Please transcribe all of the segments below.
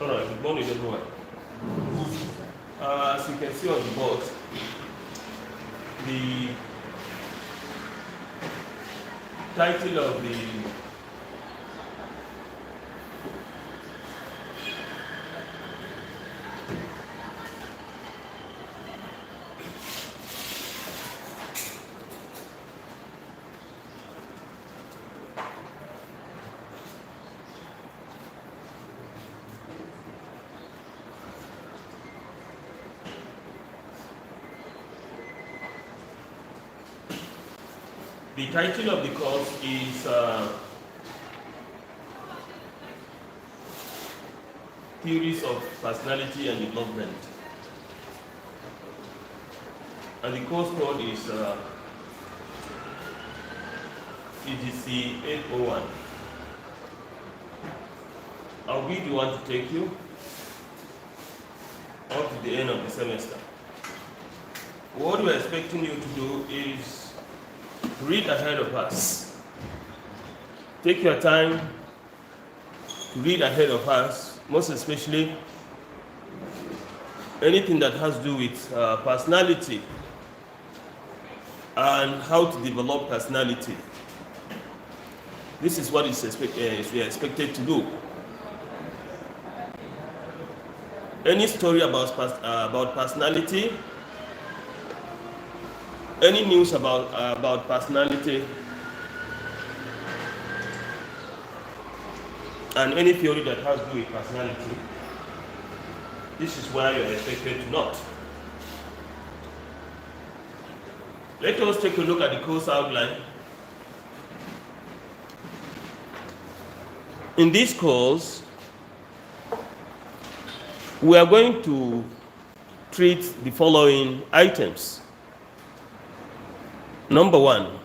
Alright, good morning everyone. As you can see on the board, the title of the course is Theories of Personality and Development, and the course code is EGC 801. I'll be the one to take you up to the end of the semester. What we're expecting you to do is read ahead of us. Take your time to read ahead of us, most especially anything that has to do with personality and how to develop personality. This is what we are expected to do. Any story about personality, any news about personality, and any theory that has to do with personality, this is where you are expected to note. Let us take a look at the course outline. In this course, we are going to treat the following items. Number one,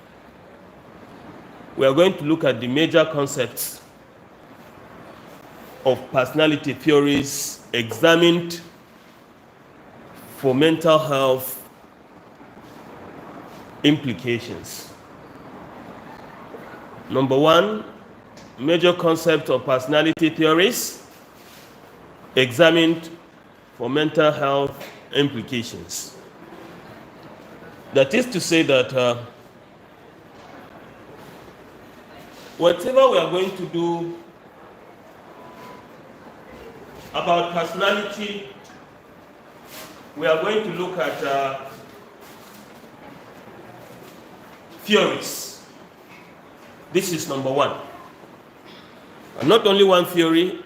we are going to look at the major concepts of personality theories examined for mental health implications. Number one, major concept of personality theories examined for mental health implications. That is to say that whatever we are going to do about personality, we are going to look at theories. This is number one. And not only one theory,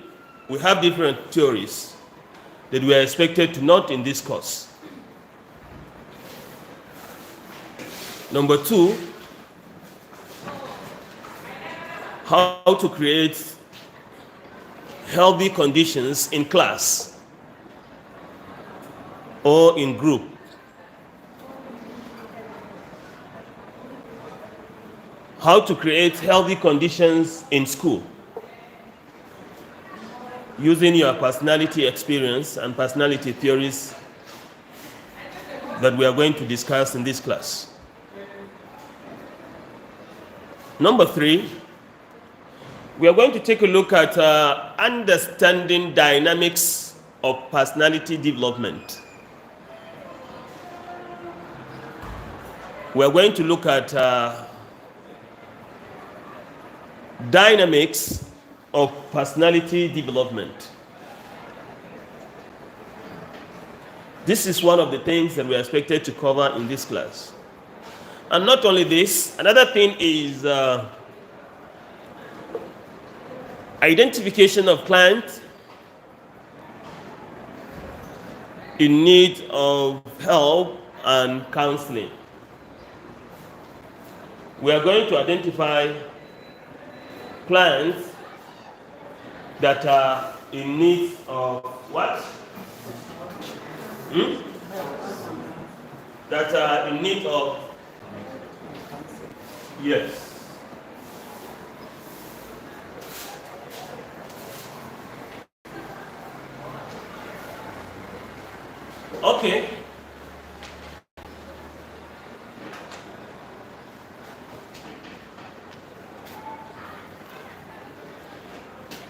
we have different theories that we are expected to note in this course. Number two, how to create healthy conditions in class or in group. How to create healthy conditions in school using your personality experience and personality theories that we are going to discuss in this class. Number three, we are going to take a look at understanding dynamics of personality development. We are going to look at dynamics of personality development. This is one of the things that we are expected to cover in this class. And not only this, another thing is identification of clients in need of help and counseling. We are going to identify clients that are in need of what? That are in need of, yes. Okay.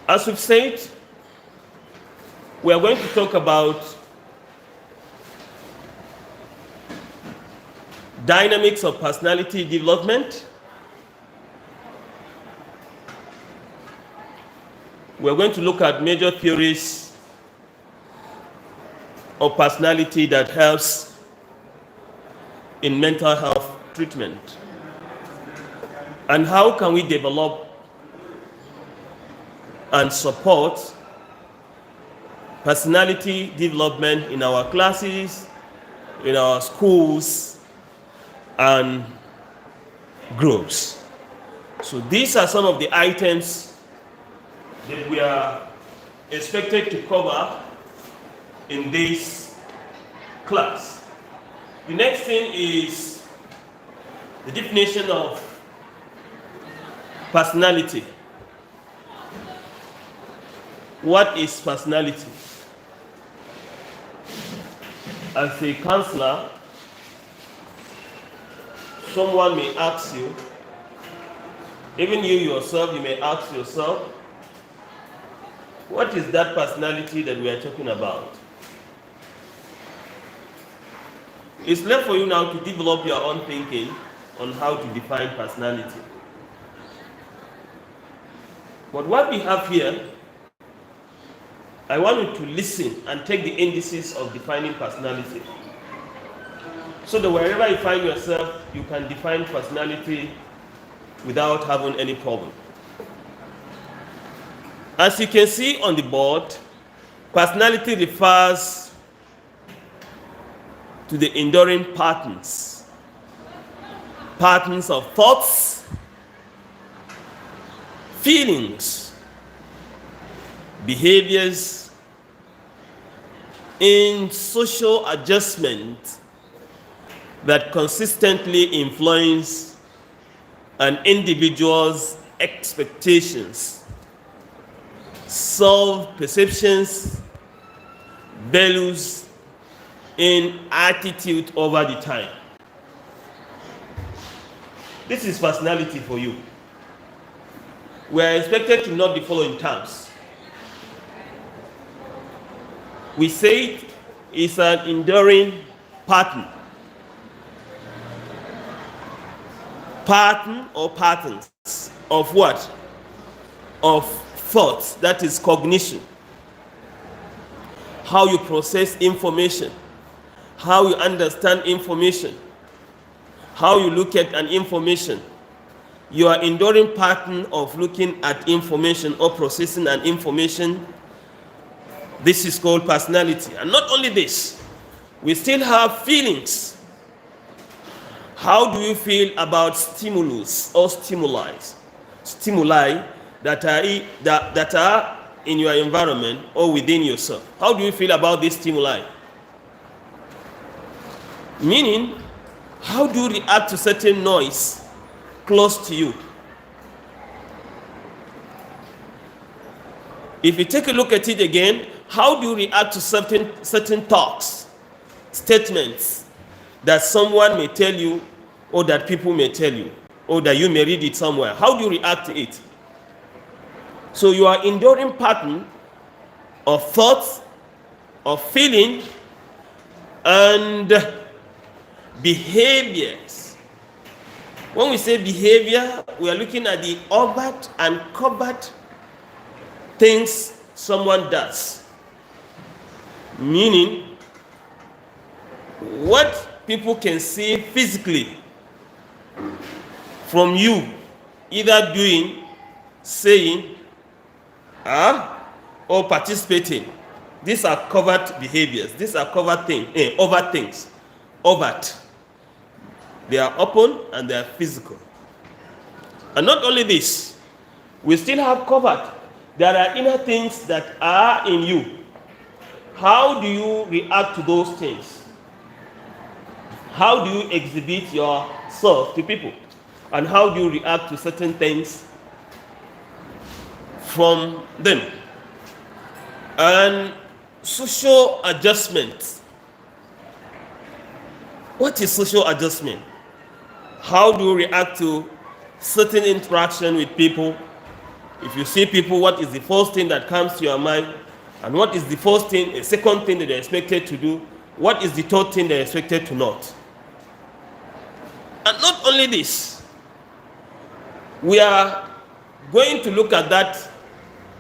As we've said, We are going to talk about dynamics of personality development. We are going to look at major theories of personality that helps in mental health treatment. And how can we develop and support personality development in our classes, in our schools, and groups. So these are some of the items that we are expected to cover in this class. The next thing is the definition of personality. What is personality? As a counselor, someone may ask you, even you yourself, you may ask yourself, what is that personality that we are talking about? It's left for you now to develop your own thinking on how to define personality. But what we have here, I want you to listen and take the indices of defining personality. So that wherever you find yourself, you can define personality without having any problem. As you can see on the board, personality refers to the enduring patterns of thoughts, feelings, behaviors, and social adjustment that consistently influence an individual's expectations, self-perceptions, values, and attitude over the time. This is personality for you. We are expected to know the following terms. We say it's an enduring pattern. Pattern or patterns of what? Of thoughts, that is cognition. How you process information, how you understand information, how you look at an information. Your enduring pattern of looking at information or processing an information, this is called personality. And not only this, we still have feelings. How do you feel about stimulus or stimuli? Stimuli that are in your environment or within yourself. How do you feel about these stimuli? Meaning, how do you react to certain noise close to you? If you take a look at it again, how do you react to certain talks, statements that someone may tell you, or that people may tell you, or that you may read it somewhere? How do you react to it? So your enduring pattern of thoughts, of feeling, and behaviors. When we say behavior, we are looking at the overt and covert things someone does. Meaning, what people can see physically from you, either doing, saying, or participating. These are covert behaviors. These are covert things, overt things. Overt. They are open and they are physical. And not only this, we still have covert. There are inner things that are in you. How do you react to those things? How do you exhibit yourself to people? And how do you react to certain things from them? And social adjustment. What is social adjustment? How do you react to certain interaction with people? If you see people, what is the first thing that comes to your mind? And what is the first thing, the second thing that they're expected to do? What is the third thing they're expected to not? And not only this, we are going to look at that,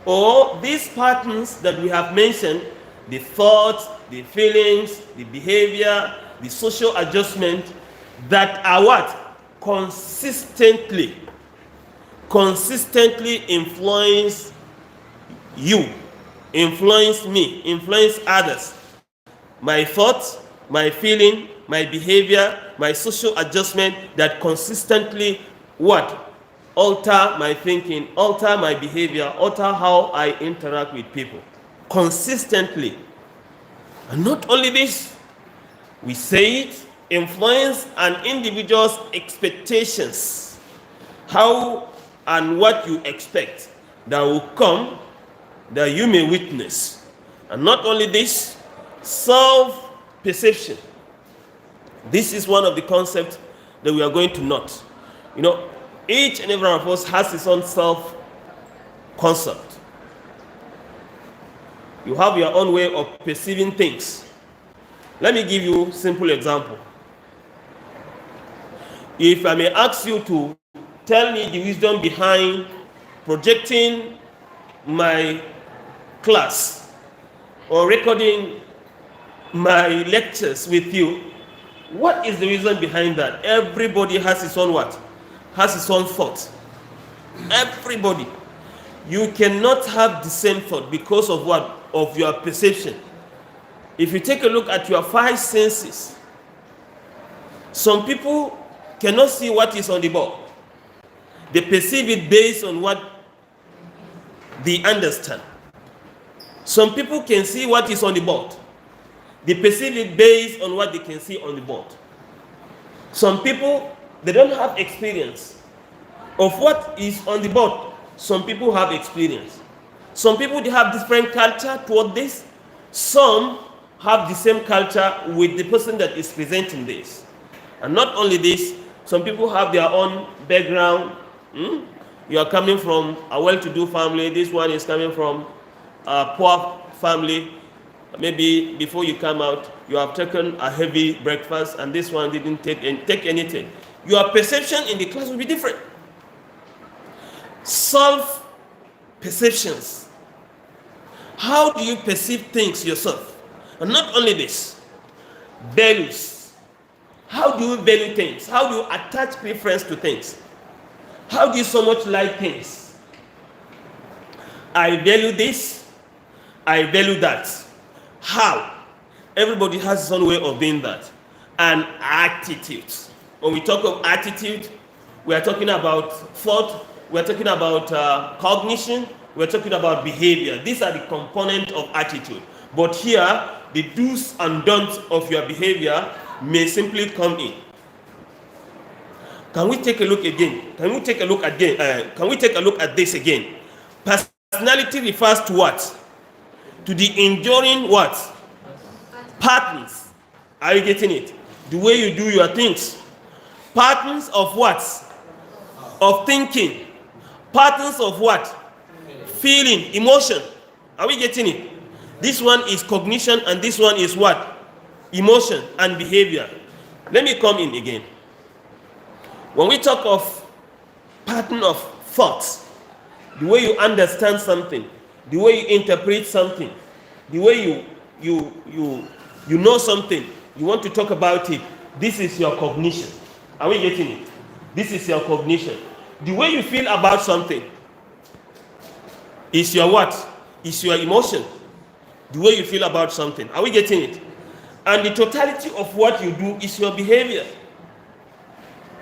or these patterns that we have mentioned, the thoughts, the feelings, the behavior, the social adjustment, that are what? Consistently influence you, influence me, influence others. My thoughts, my feeling, my behavior, my social adjustment that consistently what? Alter my thinking, alter my behavior, alter how I interact with people. Consistently. And not only this, we say it, influence an individual's expectations. How and what you expect that will come, that you may witness. And not only this, self-perception. This is one of the concepts that we are going to note. You know, each and every one of us has his own self-concept. You have your own way of perceiving things. Let me give you a simple example. If I may ask you to tell me the wisdom behind projecting my class or recording my lectures with you, what is the reason behind that? Everybody has his own what? Has his own thought. Everybody. You cannot have the same thought because of what? Of your perception. If you take a look at your five senses, some people cannot see what is on the board. They perceive it based on what they understand. Some people can see what is on the board. They perceive it based on what they can see on the board. Some people, they don't have experience of what is on the board. Some people have experience. Some people, they have different culture toward this. Some have the same culture with the person that is presenting this. And not only this, some people have their own background. You are coming from a well-to-do family. This one is coming from a poor family. Maybe before you come out, you have taken a heavy breakfast, and this one didn't take anything. Your perception in the class will be different. Self-perceptions. How do you perceive things yourself? And not only this, values. How do you value things? How do you attach preference to things? How do you so much like things? I value this. I value that. How? Everybody has his own way of doing that. And attitude. When we talk of attitude, we are talking about thought, we are talking about cognition, we are talking about behavior. These are the components of attitude. But here, the do's and don'ts of your behavior may simply come in. Can we take a look again? Can we take a look at this again? Personality refers to what? To the enduring what? Patterns. Are you getting it? The way you do your things. Patterns of what? Of thinking. Patterns of what? Feeling, emotion. Are we getting it? This one is cognition and this one is what? Emotion and behavior. Let me come in again. When we talk of pattern of thoughts, the way you understand something, the way you interpret something, the way you know something, you want to talk about it, this is your cognition. Are we getting it? This is your cognition. The way you feel about something is your what? Is your emotion. The way you feel about something. Are we getting it? And the totality of what you do is your behavior.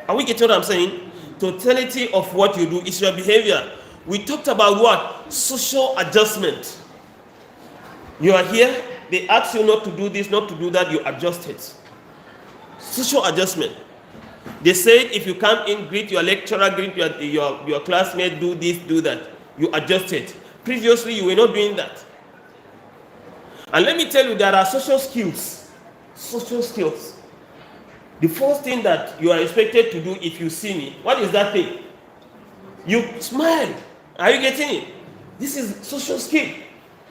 Are we getting what I'm saying? Totality of what you do is your behavior. We talked about what? Social adjustment. You are here, they ask you not to do this, not to do that, you adjust it. Social adjustment. They say if you come in, greet your lecturer, greet your classmate, do this, do that. You adjust it. Previously, you were not doing that. And let me tell you, there are social skills. Social skills. The first thing that you are expected to do if you see me, what is that thing? You smile. Are you getting it? This is social skill.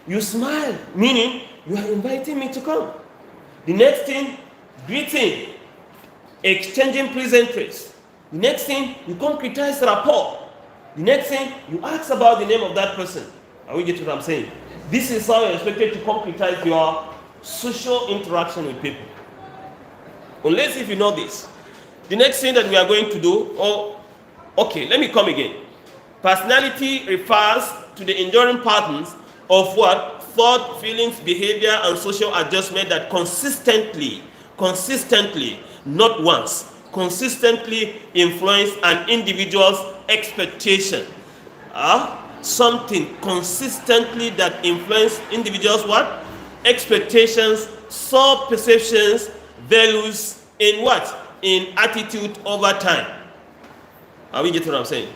you smile, meaning you are inviting me to come. The next thing, greeting, exchanging pleasantries. The next thing, you concretize rapport. The next thing, you ask about the name of that person. Are we getting what I'm saying? This is how you're expected to concretize your social interaction with people. Unless if you know this. The next thing that we are going to do, okay, let me come again. Personality refers to the enduring patterns of what? Thought, feelings, behavior, and social adjustment that consistently, not once, consistently influence an individual's expectation. Something consistently that influence individuals' what? Expectations, self-perceptions, values, in what? In attitude over time. Are we getting what I'm saying?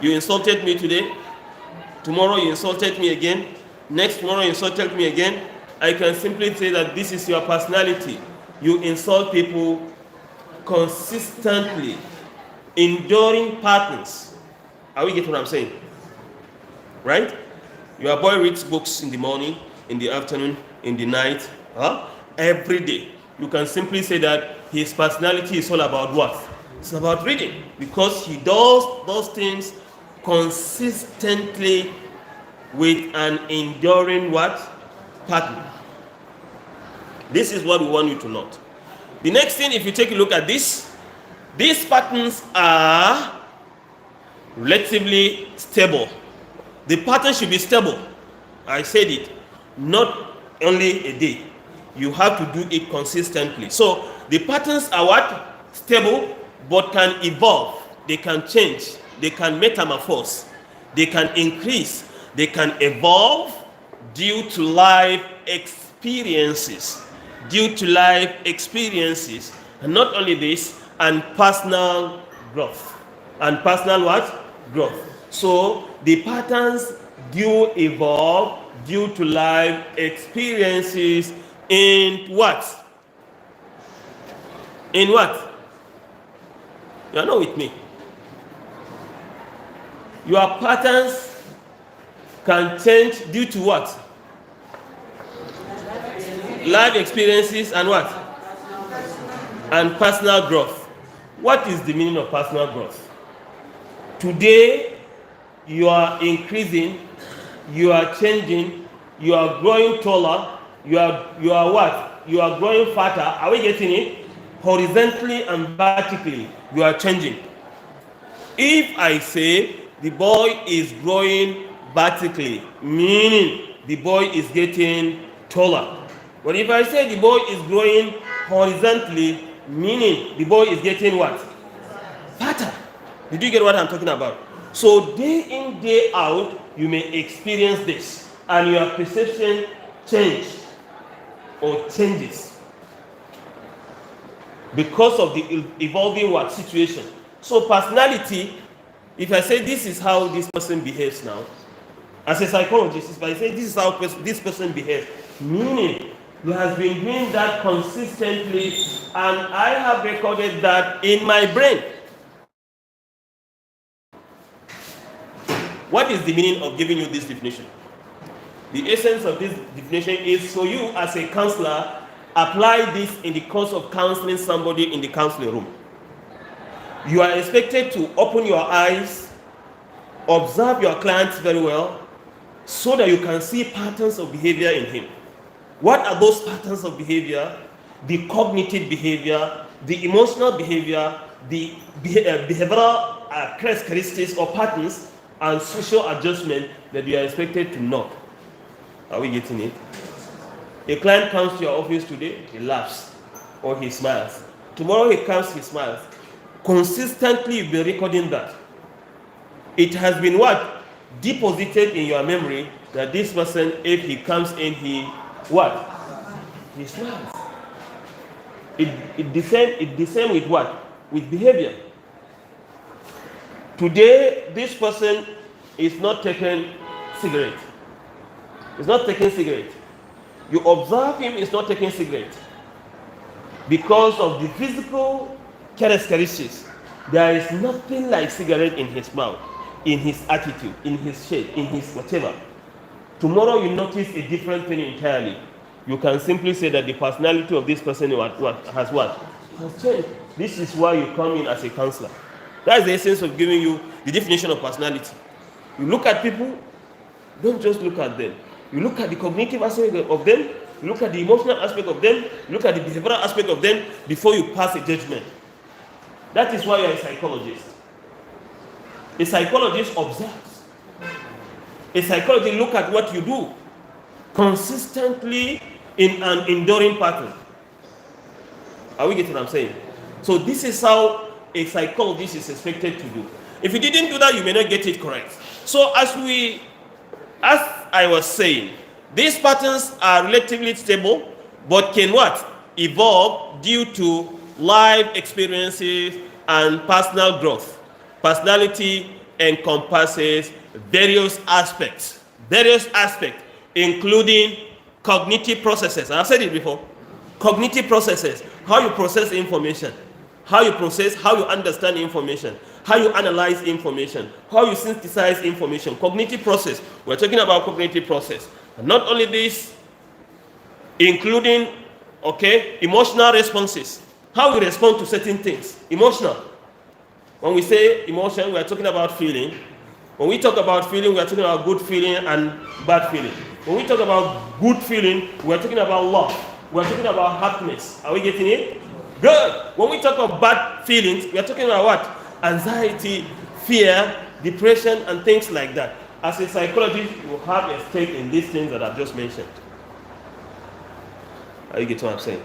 You insulted me today. Tomorrow you insulted me again. Next tomorrow you insulted me again. I can simply say that this is your personality. You insult people consistently, enduring patterns. Are we getting what I'm saying? Right? Your boy reads books in the morning, in the afternoon, in the night, every day. You can simply say that his personality is all about what? It's about reading, because he does those things consistently with an enduring what? Pattern. This is what we want you to note. The next thing, if you take a look at this, these patterns are relatively stable. The pattern should be stable. I said it. Not only a day. You have to do it consistently. So the patterns are what? Stable, but can evolve. They can change. They can metamorphose. They can increase. They can evolve due to life experiences. And not only this, and personal growth. And personal what? Growth. So the patterns do evolve due to life experiences in what? In what? You are not with me. Your patterns can change due to what? Life experiences and what? And personal growth. What is the meaning of personal growth? Today, you are increasing, you are changing, you are growing taller, you are what? You are growing fatter. Are we getting it? Horizontally and vertically, you are changing. If I say the boy is growing vertically, meaning the boy is getting taller. But if I say the boy is growing horizontally, meaning the boy is getting what? Fatter. Did you get what I'm talking about? So day in, day out, you may experience this, and your perception changes because of the evolving what situation. So personality, if I say this is how this person behaves now, as a psychologist, if I say this is how this person behaves, meaning he has been doing that consistently, and I have recorded that in my brain. What is the meaning of giving you this definition? The essence of this definition is so you, as a counselor, apply this in the course of counseling somebody in the counseling room. You are expected to open your eyes, observe your clients very well, so that you can see patterns of behavior in him. What are those patterns of behavior? The cognitive behavior, the emotional behavior, the behavioral characteristics or patterns, and social adjustment that you are expected to know. Are we getting it? A client comes to your office today, he laughs or he smiles. Tomorrow he comes, he smiles. Consistently you've been recording that. It has been what? Deposited in your memory that this person, if he comes in, he what? He smiles. It descends with what? With behavior. Today, this person is not taking cigarette. He's not taking cigarette. You observe him, he's not taking cigarette. Because of the physical characteristics, there is nothing like cigarette in his mouth, in his attitude, in his shape, in his whatever. Tomorrow you notice a different thing entirely. You can simply say that the personality of this person has changed. This is why you come in as a counselor. That is the essence of giving you the definition of personality. You look at people, don't just look at them. You look at the cognitive aspect of them, you look at the emotional aspect of them, you look at the behavioral aspect of them before you pass a judgment. That is why you are a psychologist. A psychologist observes. A psychologist looks at what you do consistently in an enduring pattern. Are we getting what I'm saying? So this is how a psychologist is expected to do. If you didn't do that, you may not get it correct. So as I was saying, these patterns are relatively stable, but can evolve due to life experiences and personal growth. Personality encompasses various aspects, including cognitive processes. I've said it before. Cognitive processes, how you process information, how you understand information, how you analyze information, how you synthesize information. Cognitive process. We're talking about cognitive process. And not only this, including emotional responses. How we respond to certain things. Emotional. When we say emotion, we are talking about feeling. When we talk about feeling, we are talking about good feeling and bad feeling. When we talk about good feeling, we are talking about love. We are talking about happiness. Are we getting it? Good. When we talk about bad feelings, we are talking about what? Anxiety, fear, depression, and things like that. As a psychologist, you have a stake in these things that I've just mentioned. Are you getting what I'm saying?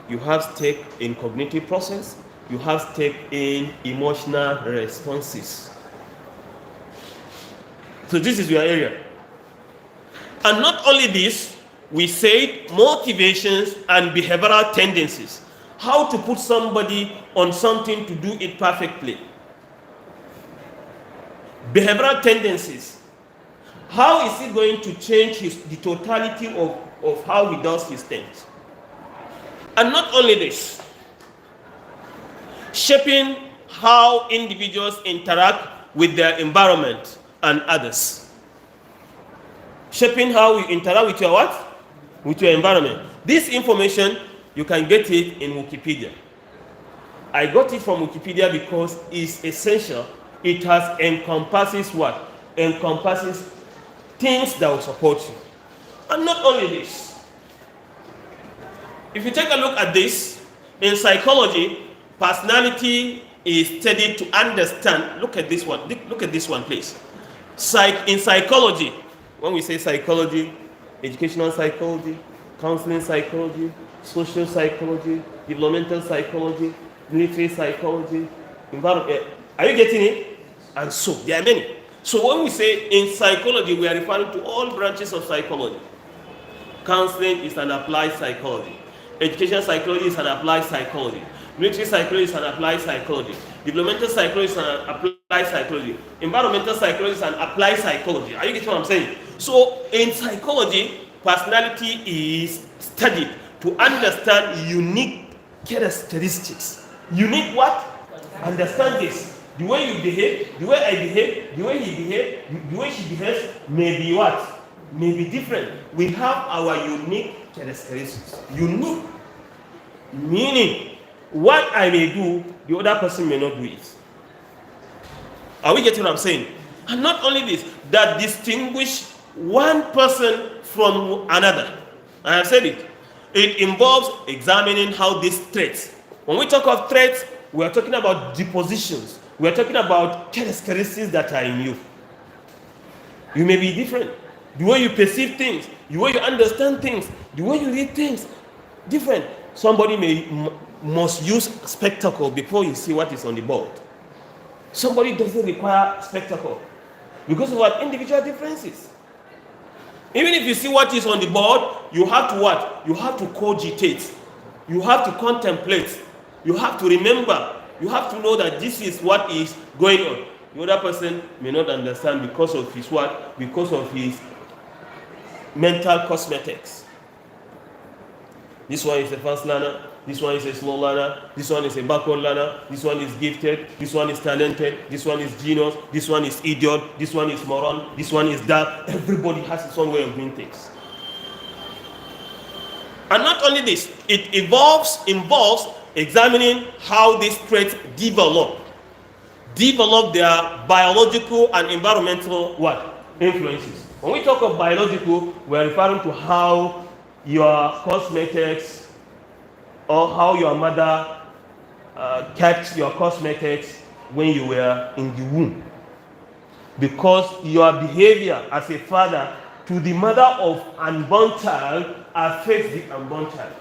You have stake in cognitive process. You have stake in emotional responses. So this is your area. And not only this, we said motivations and behavioral tendencies. How to put somebody on something to do it perfectly. Behavioral tendencies. How is he going to change the totality of how he does his things? And not only this, shaping how individuals interact with their environment and others. Shaping how you interact with your what? With your environment. This information, you can get it in Wikipedia. I got it from Wikipedia because it's essential. It encompasses what? Encompasses things that will support you. And not only this. If you take a look at this, in psychology, personality is studied to understand. Look at this one. Look at this one, please. In psychology, when we say psychology, educational psychology, counseling psychology, social psychology, developmental psychology, military psychology, environment. Are you getting it? And so there are many. So when we say in psychology, we are referring to all branches of psychology. Counseling is an applied psychology. Education psychology is an applied psychology. Military psychology is an applied psychology. Developmental psychology is an applied psychology. Environmental psychology is an applied psychology. Are you getting what I'm saying? So in psychology, personality is studied to understand unique characteristics. Unique what? Understand this. The way you behave, the way I behave, the way he behaves, the way she behaves may be what? May be different. We have our unique characteristics. Unique. Meaning, what I may do, the other person may not do it. Are we getting what I'm saying? And not only this, that distinguish one person from another. I have said it. It involves examining how these traits. When we talk of traits, we are talking about depositions. We are talking about characteristics that are in you. You may be different. The way you perceive things, the way you understand things, the way you read things, different. Somebody must use spectacle before you see what is on the board. Somebody doesn't require spectacle because of our individual differences. Even if you see what is on the board, you have to what? You have to cogitate. You have to contemplate. You have to remember. You have to know that this is what is going on. The other person may not understand because of his what? Because of his mental cosmetics. This one is a fast learner. this one is a slow learner, this one is a backward learner, this one is gifted, this one is talented, this one is genius, this one is idiot, this one is moron, this one is that. Everybody has its own way of doing things. And not only this, it involves examining how these traits develop their biological and environmental influences. When we talk of biological, we are referring to how your cosmetics or how your mother kept your cosmetics when you were in the womb. Because your behavior as a father to the mother of unborn child affects the unborn child.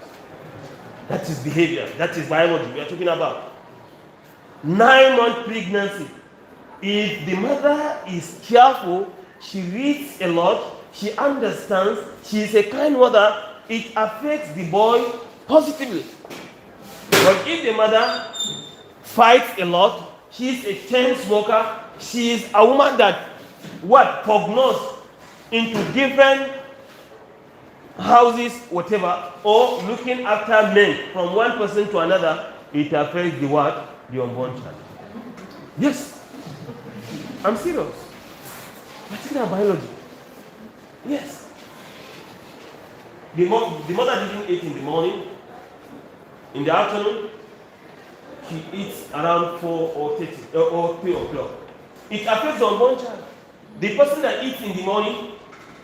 That is behavior. That is biology we are talking about. 9-month pregnancy. If the mother is careful, she reads a lot, she understands, she is a kind mother, it affects the boy positively. But if the mother fights a lot, she is a chain smoker, she is a woman that prognosed into different houses, whatever, or looking after men from one person to another, it affects the unborn child. Yes, I'm serious. We're talking about biology. Yes. The mother didn't eat in the morning. In the afternoon, she eats around 4 or 3 o'clock. It affects the unborn child. The person that eats in the morning,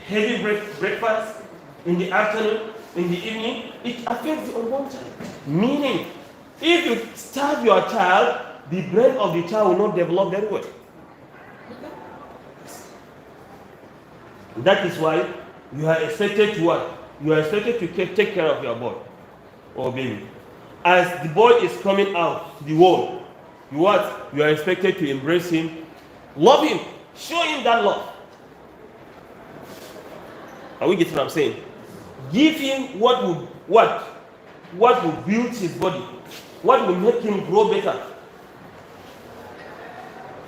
heavy breakfast, in the afternoon, in the evening, it affects the unborn child. Meaning, if you starve your child, the brain of the child will not develop very well. That is why you are expected to what? You are expected to take care of your boy or baby. As the boy is coming out to the world, you are expected to embrace him, love him, show him that love. Are we getting what I'm saying? Give him what will build his body, what will make him grow better.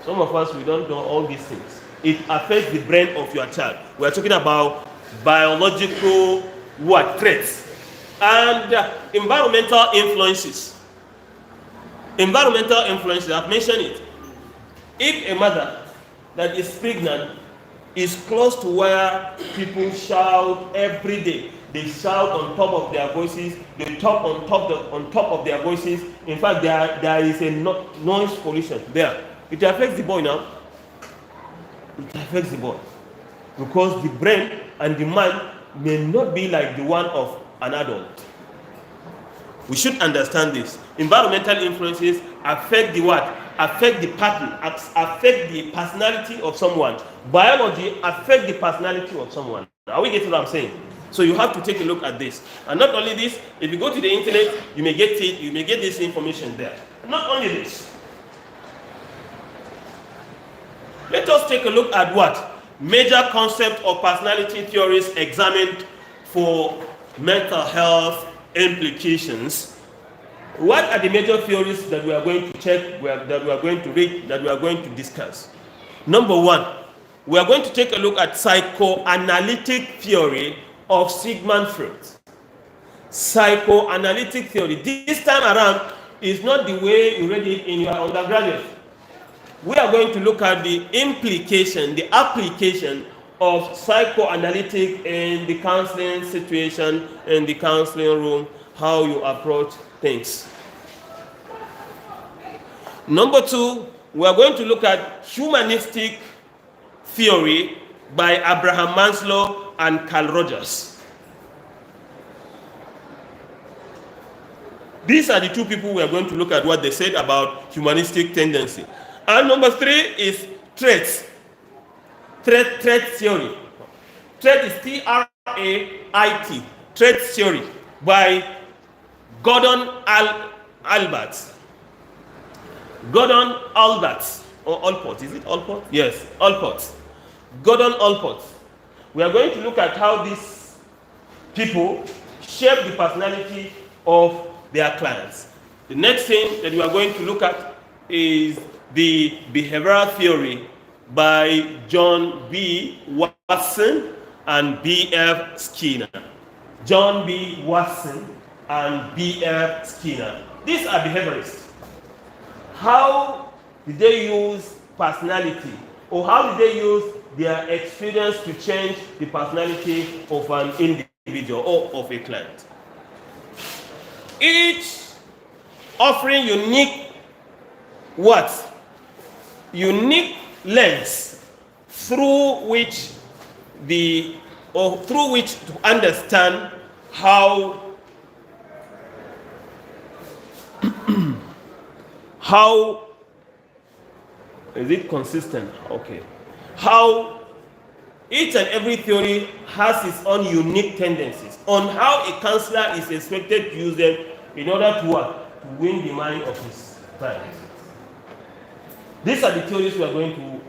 Some of us, we don't know all these things. It affects the brain of your child. We are talking about biological traits and environmental influences. Environmental influences, I've mentioned it. If a mother that is pregnant is close to where people shout every day, they shout on top of their voices, they talk on top of their voices. In fact, there is a noise pollution there. It affects the boy now. It affects the boy. Because the brain and the mind may not be like the one of an adult. We should understand this. Environmental influences affect the affect the pattern, affect the personality of someone. Biology affect the personality of someone. Are we getting what I'm saying? So you have to take a look at this. And not only this, if you go to the internet, you may get this information there. Not only this. Let us take a look at major concepts of personality theories examined for mental health implications. What are the major theories that we are going to check, that we are going to read, that we are going to discuss? Number 1, we are going to take a look at psychoanalytic theory of Sigmund Freud. Psychoanalytic theory. This time around is not the way you read it in your undergraduate. We are going to look at the implication, the application of psychoanalytic in the counseling situation, in the counseling room, how you approach things. Number 2, we are going to look at humanistic theory by Abraham Maslow and Carl Rogers. These are the two people we are going to look at what they said about humanistic tendency. And number 3 is traits. Trait theory. Trait is T-R-A-I-T. Trait theory by Gordon Albert. Gordon Albert. Or Allport. Is it Allport? Yes, Allport. Gordon Allport. We are going to look at how these people shape the personality of their clients. The next thing that we are going to look at is the behavioral theory by John B. Watson and B.F. Skinner. John B. Watson and B.F. Skinner. These are behaviorists. How did they use personality, or how did they use their experience to change the personality of an individual or of a client? Each offering unique what? Unique lens through which to understand how is it consistent? Okay. How each and every theory has its own unique tendencies on how a counselor is expected to use them in order to win the mind of his client. These are the theories we are going to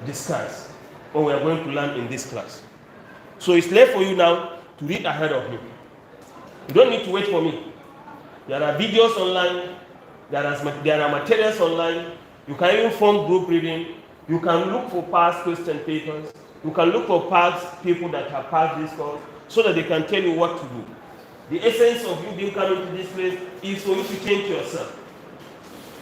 discuss, or we are going to learn in this class. So it's left for you now to read ahead of me. You don't need to wait for me. There are videos online, there are materials online. You can even form group reading. You can look for past question papers. You can look for past people that have passed this course so that they can tell you what to do. The essence of you being coming to this place is for you to change yourself.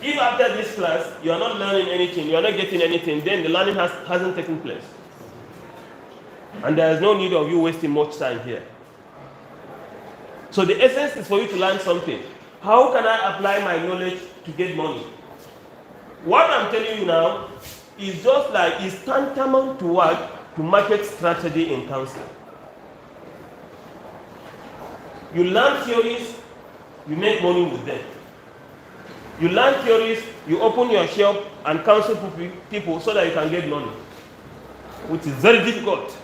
If after this class you are not learning anything, you are not getting anything, then the learning hasn't taken place. And there is no need of you wasting much time here. So the essence is for you to learn something. How can I apply my knowledge to get money? What I'm telling you now is just like, it's tantamount to what? To market strategy in counseling. You learn theories, you make money with them. You learn theories, you open your shop and counsel people so that you can get money, which is very difficult.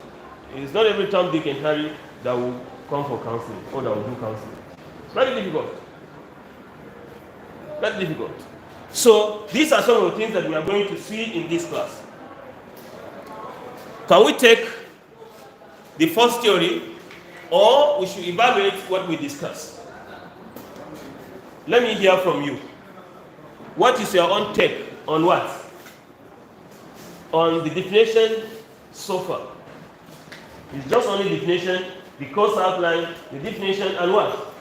It's not every time Dick and Harry that will come for counseling or that will do counseling. Very difficult. Very difficult. So these are some of the things that we are going to see in this class. Can we take the first theory, or we should evaluate what we discussed? Let me hear from you. What is your own take on what? On the definition so far. It's just only definition, the course outline, the definition, and what?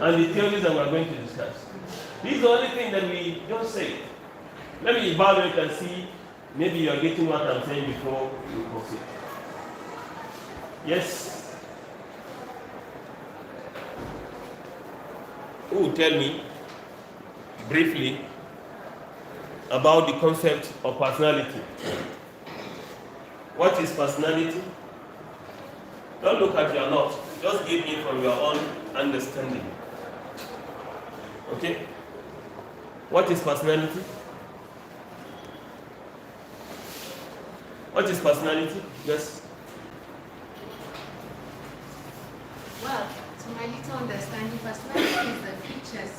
And the theories that we are going to discuss. This is the only thing that we just say. Let me evaluate and see, maybe you are getting what I'm saying before you proceed. Yes? Who will tell me briefly about the concept of personality? What is personality? Don't look at your notes. Just give me from your own understanding. Okay? What is personality? What is personality? Yes. Well, to my little understanding, personality is the features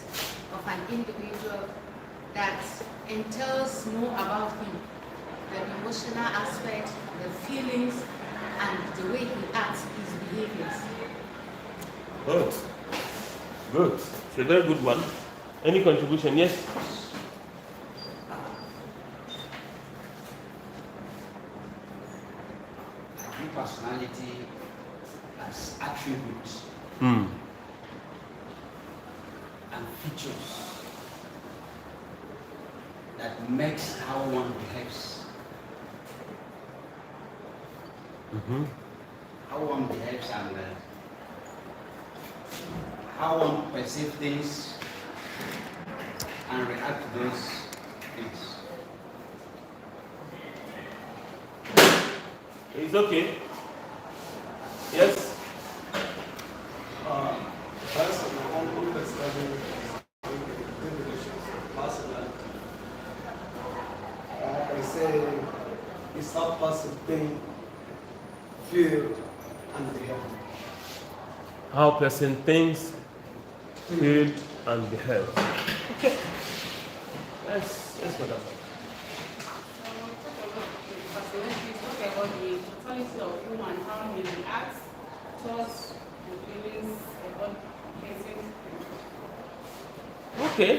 of an individual that entails more about him, the emotional aspect, the feelings, and the way he acts, his behaviors. Good. Good. It's a very good one. Any contribution? Yes? I view personality as attributes Mm. and features that makes how one behaves. Mm-hmm. How one behaves and how one perceives things and react to those things. It's okay. Yes? That's my own understanding personality. I say it's how person think, feel, and behave. How a person thinks, feels, and behaves. Okay. Let's go that way. Talk about the totality of human, how he reacts, thoughts, and feelings about cases. Okay.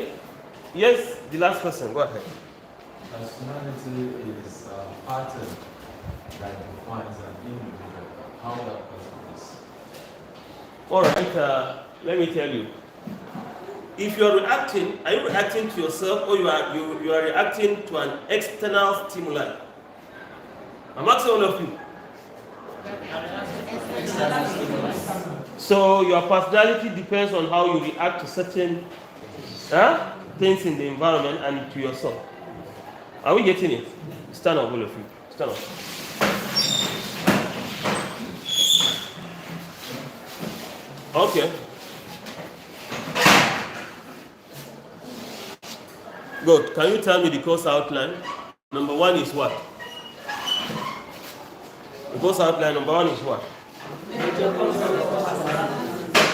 Yes, the last person. Go ahead. Personality is a pattern that defines an individual, how that person is. All right, let me tell you. If you are reacting, are you reacting to yourself or you are reacting to an external stimuli? I'm asking all of you. So your personality depends on how you react to certain things in the environment and to yourself. Are we getting it? Stand up, all of you. Stand up. Okay. Good. Can you tell me the course outline? Number one is what? The course outline number one is what?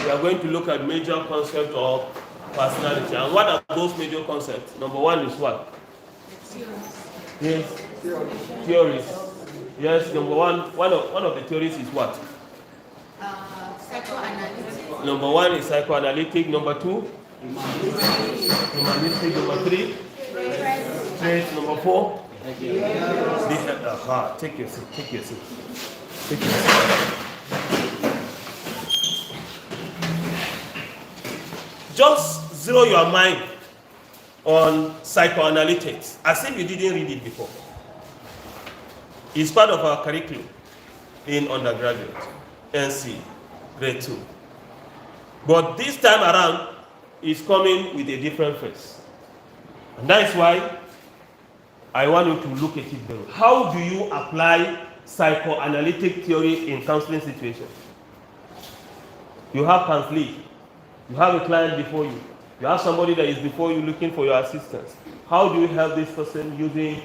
We are going to look at major concepts of personality. And what are those major concepts? Number one is what? Yes. Theories. Yes, number one of the theories is what? Psychoanalytic. Number one is psychoanalytic. Number two? Humanistic. Number three? Traits. Number four? Take your seat. Take your seat. Take your seat. Just zero your mind on psychoanalytics as if you didn't read it before. It's part of our curriculum in undergraduate, NC, grade 2. But this time around, it's coming with a different face. And that's why I want you to look at it very. How do you apply psychoanalytic theory in counseling situations? You have counseling. You have a client before you. You have somebody that is before you looking for your assistance. How do you help this person using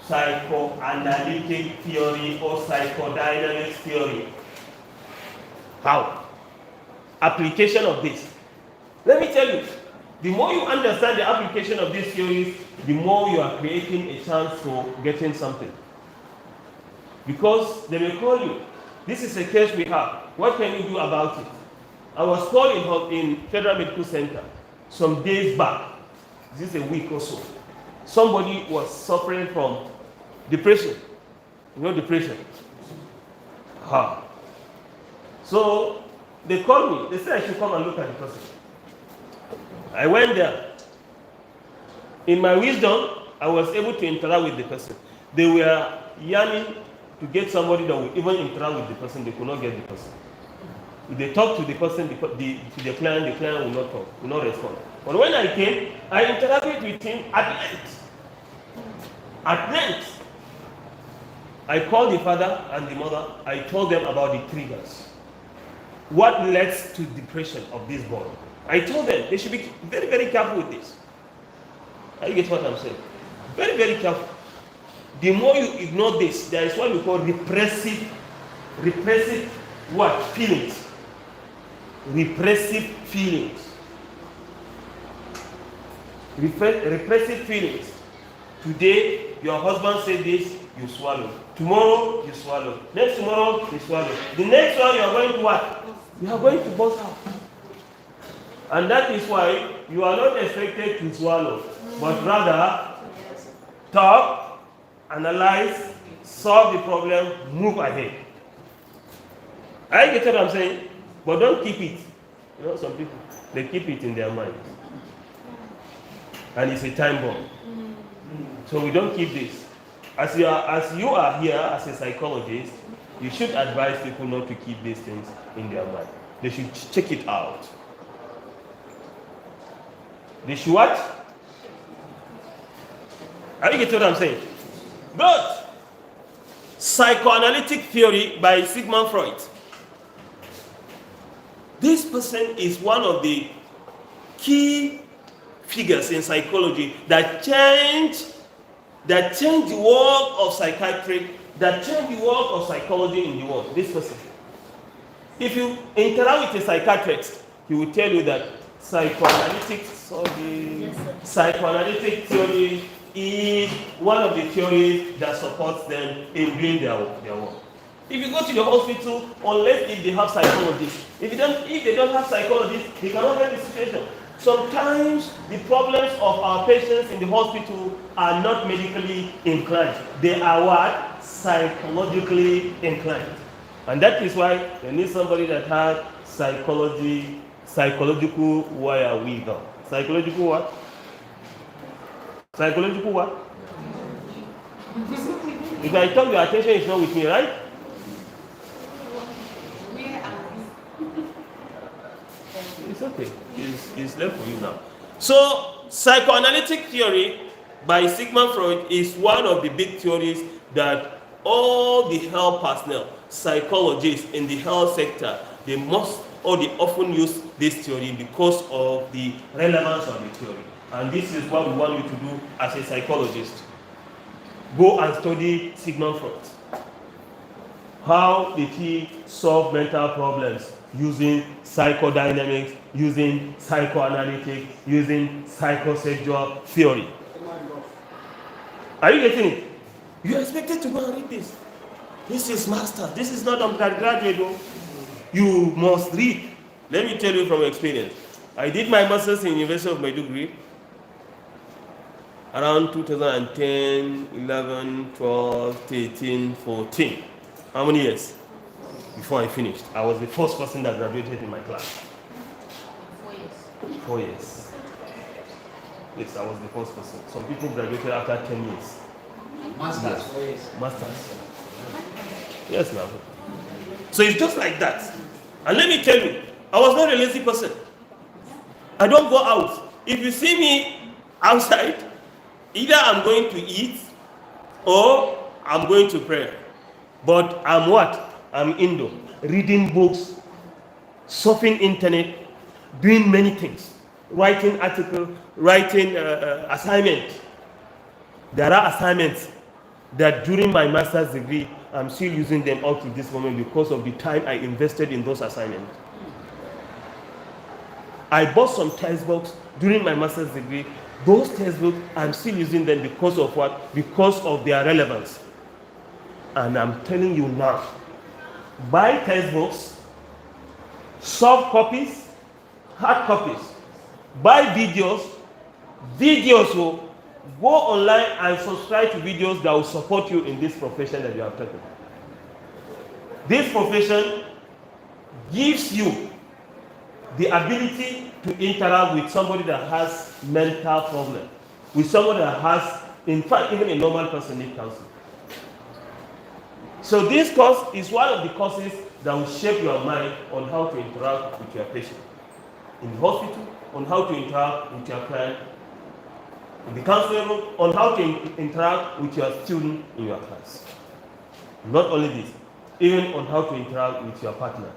psychoanalytic theory or psychodynamic theory? How? Application of this. Let me tell you, the more you understand the application of these theories, the more you are creating a chance for getting something. Because they may call you. This is a case we have. What can you do about it? I was called in Federal Medical Center some days back. This is a week or so. Somebody was suffering from depression. You know depression? So they called me. They said I should come and look at the person. I went there. In my wisdom, I was able to interact with the person. They were yearning to get somebody that would even interact with the person. They could not get the person. If they talk to the person, the client will not talk, will not respond. But when I came, I interacted with him at length. At length. I called the father and the mother. I told them about the triggers. What leads to depression of this boy? I told them they should be very, very careful with this. You get what I'm saying? Very, very careful. The more you ignore this, there is what we call repressive what? Feelings. Repressive feelings. Repressive feelings. Today, your husband said this, you swallow. Tomorrow, you swallow. Next tomorrow, you swallow. The next one, you are going to what? You are going to burst out. And that is why you are not expected to swallow, but rather talk, analyze, solve the problem, move ahead. I get what I'm saying? But don't keep it. You know, some people, they keep it in their mind. And it's a time bomb. So we don't keep this. As you are here as a psychologist, you should advise people not to keep these things in their mind. They should check it out. They should what? Are you getting what I'm saying? But psychoanalytic theory by Sigmund Freud. This person is one of the key figures in psychology that changed the world of psychiatry, that changed the world of psychology in the world. This person. If you interact with a psychiatrist, he will tell you that psychoanalytic theory is one of the theories that supports them in doing their work. If you go to the hospital, unless if they have psychologists, if they don't have psychologists, they cannot help the situation. Sometimes the problems of our patients in the hospital are not medically inclined. They are what? Psychologically inclined. And that is why they need somebody that has psychological wherewithal. Psychological what? Psychological what? If I talk, your attention is not with me, right? Where are we? It's okay. It's left for you now. So, psychoanalytic theory by Sigmund Freud is one of the big theories that all the health personnel, psychologists in the health sector, they often use this theory because of the relevance of the theory. And this is what we want you to do as a psychologist. Go and study Sigmund Freud. How did he solve mental problems? Using psychodynamics, using psychoanalytic, using psychosexual theory. Are you getting it? You are expected to go and read this. This is master. This is not undergraduate. You must read. Let me tell you from experience. I did my master's in University of Maiduguri around 2010, 11, 12, 13, 14. How many years? Before I finished. I was the first person that graduated in my class. 4 years. 4 years. Yes, I was the first person. Some people graduated after 10 years. Masters, 4 years. Masters. Yes, now. So it's just like that. And let me tell you, I was not a lazy person. I don't go out. If you see me outside, either I'm going to eat or I'm going to pray. But I'm what? I'm indoor, reading books, surfing internet, doing many things, writing articles, writing assignments. There are assignments that during my master's degree, I'm still using them up to this moment because of the time I invested in those assignments. I bought some textbooks during my master's degree. Those textbooks, I'm still using them because of what? Because of their relevance. And I'm telling you now, buy textbooks, soft copies, hard copies. Buy videos will go online and subscribe to videos that will support you in this profession that you have taken. This profession gives you the ability to interact with somebody that has mental problem, with somebody that has, in fact, even a normal person needs counseling. So this course is one of the courses that will shape your mind on how to interact with your patient. In the hospital, on how to interact with your client. In the counseling room, on how to interact with your student in your class. Not only this, even on how to interact with your partner.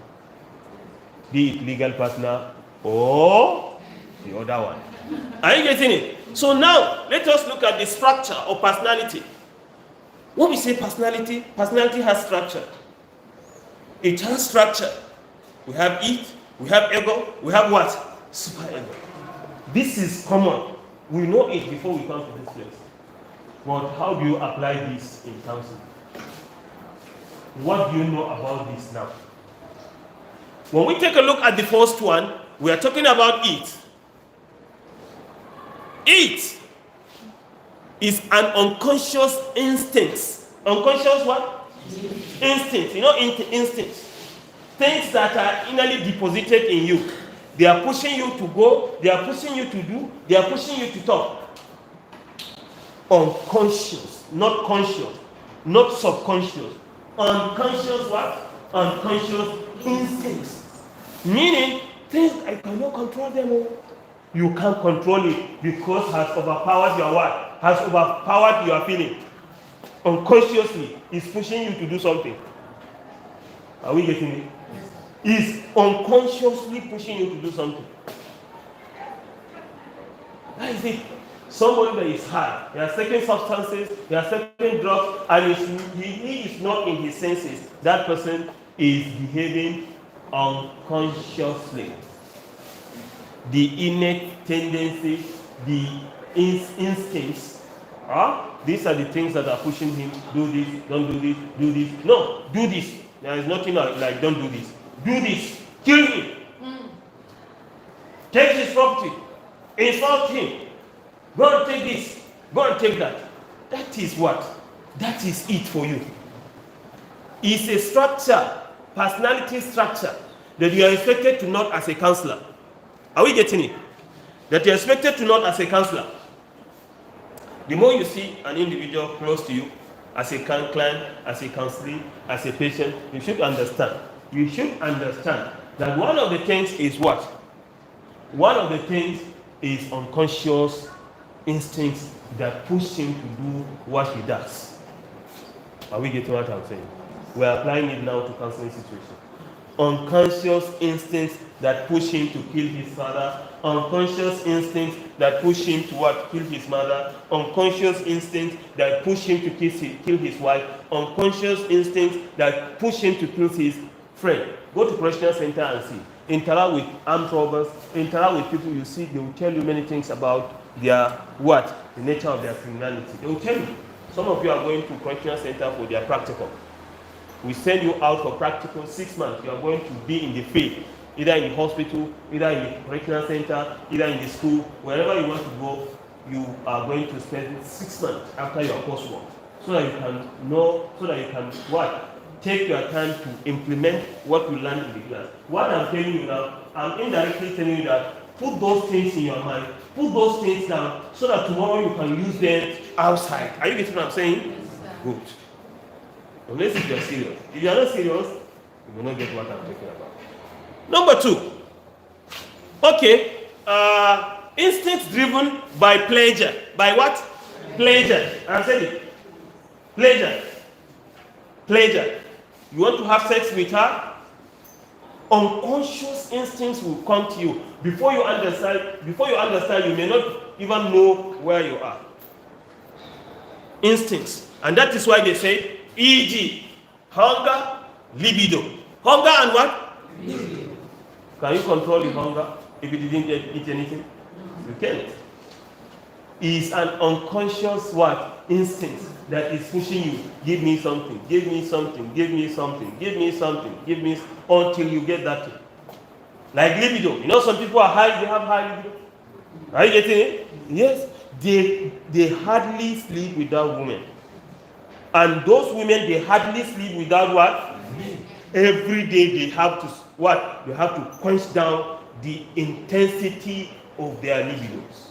Be it legal partner or the other one. Are you getting it? So now, let us look at the structure of personality. When we say personality, personality has structure. It has structure. We have it, we have ego, we have what? Super ego. This is common. We know it before we come to this place. But how do you apply this in counseling? What do you know about this now? When we take a look at the first one, we are talking about it. It is an unconscious instinct. Unconscious what? Instinct. You know, instincts. Things that are innerly deposited in you. They are pushing you to go, they are pushing you to do, they are pushing you to talk. Unconscious, not conscious, not subconscious. Unconscious what? Unconscious instincts. Meaning, things I cannot control them. You can't control it because it has overpowered your what? Has overpowered your feeling. Unconsciously, it's pushing you to do something. Are we getting it? Is unconsciously pushing you to do something. That is it. Somebody that is high, they are taking substances, they are taking drugs, and he is not in his senses. That person is behaving unconsciously. The innate tendency, the instincts, these are the things that are pushing him. Do this, don't do this, do this. No, do this. There is nothing like don't do this. Do this. Kill him. Take his property. Insult him. Go and take this. Go and take that. That is what? That is it for you. It's a structure, personality structure that you are expected to nod as a counselor. Are we getting it? That you are expected to nod as a counselor. The more you see an individual close to you, as a client, as a counselee, as a patient, you should understand. You should understand that one of the things is what? One of the things is unconscious instincts that push him to do what he does. Are we getting what I'm saying? We are applying it now to counseling situation. Unconscious instincts that push him to kill his father, unconscious instincts that push him to what? Kill his mother, unconscious instincts that push him to kill his wife, unconscious instincts that push him to kill his friend. Go to correctional center and see. Interact with armed robbers, interact with people you see, they will tell you many things about their what? The nature of their criminality. They will tell you. Some of you are going to correctional center for their practical. We send you out for practical 6 months. You are going to be in the field, either in the hospital, either in the correctional center, either in the school, wherever you want to go. You are going to spend 6 months after your coursework, so that you can know, so that you can what? Take your time to implement what you learned in the class. What I'm telling you now, I'm indirectly telling you that put those things in your mind, put those things down, so that tomorrow you can use them outside. Are you getting what I'm saying? Yes, sir. Good. Unless if you're serious. If you're not serious, you will not get what I'm talking about. Number 2. Okay. Instincts driven by pleasure. By what? Pleasure. I said it. Pleasure. Pleasure. You want to have sex with her? Unconscious instincts will come to you. Before you understand, you may not even know where you are. Instincts. And that is why they say, e.g., hunger, libido. Hunger and what? Libido. Can you control the hunger if you didn't eat anything? You can't. It's an unconscious what? Instinct that is pushing you. Give me something, give me something, give me something, give me something, give me until you get that thing. Like libido. You know some people are high, they have high libido. Are you getting it? Yes. They hardly sleep without women. And those women, they hardly sleep without what? Every day they have to what? They have to quench down the intensity of their libidos.